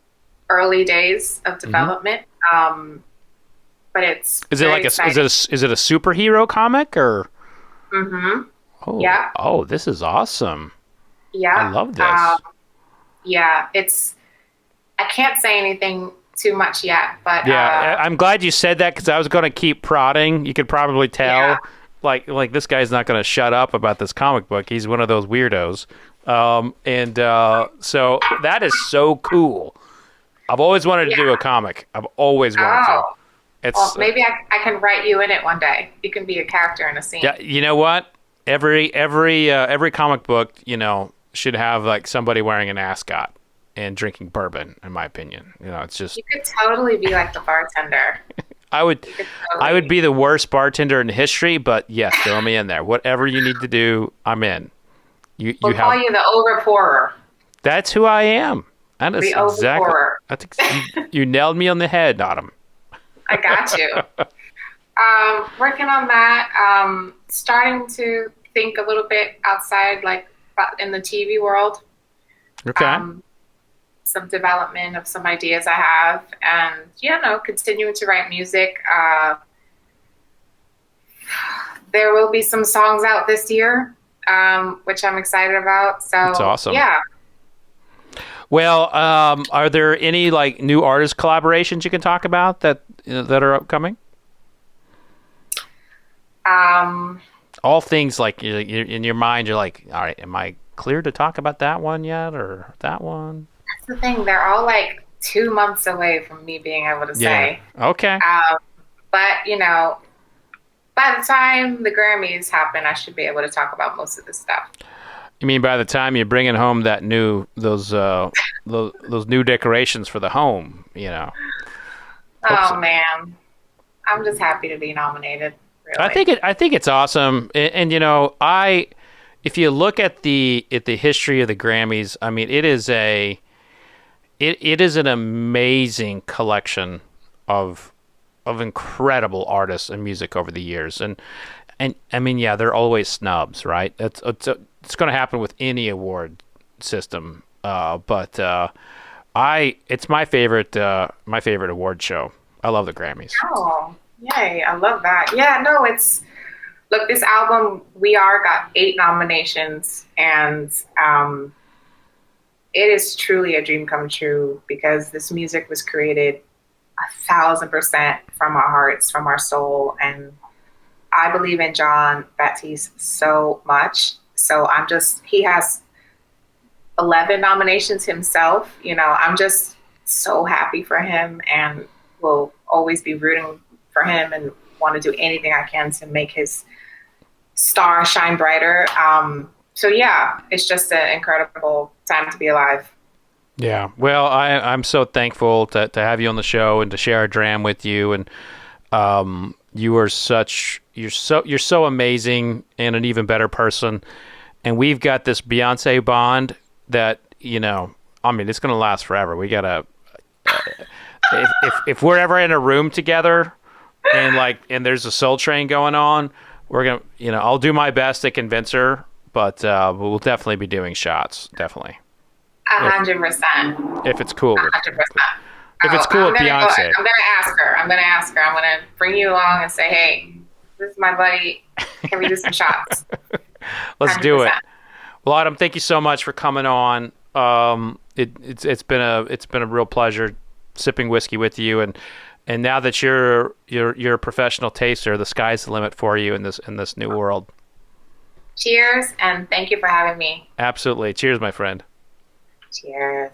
early days of development. But it's is it a superhero comic or? Oh, yeah. Oh, this is awesome. Yeah. I love this. Yeah, I can't say anything too much yet, but yeah, I'm glad you said that because I was going to keep prodding. You could probably tell. Yeah. Like this guy's not going to shut up about this comic book. He's one of those weirdos. So that is so cool. I've always wanted to do a comic. I've always wanted to. Well, maybe I can write you in it one day. You can be a character in a scene. Yeah, you know what? Every comic book, should have like somebody wearing an ascot and drinking bourbon. In my opinion, it's just. You could totally be like the bartender. I would be the worst bartender in history, but yes, throw me in there. Whatever you need to do, I'm in. We'll call you the over-pourer. That's who I am. That is the over-pourer. You nailed me on the head, Autumn. I got you. Working on that. Starting to think a little bit outside, like in the TV world. Okay. Some development of some ideas I have, and continuing to write music. There will be some songs out this year, which I'm excited about. So that's awesome. Yeah. Well, are there any like new artist collaborations you can talk about that are upcoming? All things like you're in your mind, you're like, all right, am I clear to talk about that one yet or that one? That's the thing. They're all like 2 months away from me being able to say. Okay. But by the time the Grammys happen, I should be able to talk about most of this stuff. You mean by the time you're bringing home those new decorations for the home, Oh man, I'm just happy to be nominated. Really. I think it's awesome, and if you look at the history of the Grammys, I mean, it is an amazing collection of incredible artists and music over the years, and I mean, yeah, they're always snubs, right? It's going to happen with any award system, but it's my favorite award show. I love the Grammys. Oh, yay! I love that. Yeah, no, Look, this album, We Are, got 8 nominations, and it is truly a dream come true because this music was created 1,000% from our hearts, from our soul. And I believe in John Baptiste so much. So he has 11 nominations himself. I'm just so happy for him and will always be rooting for him and want to do anything I can to make his star shine brighter. So yeah, it's just an incredible time to be alive. Yeah. Well, I'm so thankful to have you on the show and to share a dram with you. And you're so amazing and an even better person. And we've got this Beyonce bond that, it's going to last forever. We got to, if we're ever in a room together and there's a Soul Train going on, we're going to, I'll do my best to convince her, but we'll definitely be doing shots. Definitely. 100%. If it's cool. 100%. If it's cool with Beyonce. I'm going to ask her. I'm going to bring you along and say, hey, this is my buddy. Can we do some shots? Let's 100%. Do it. Well, Autumn, thank you so much for coming on. It's been a real pleasure sipping whiskey with you, and now that you're a professional taster, the sky's the limit for you in this new world. Cheers, and thank you for having me. Absolutely. Cheers, my friend. Cheers.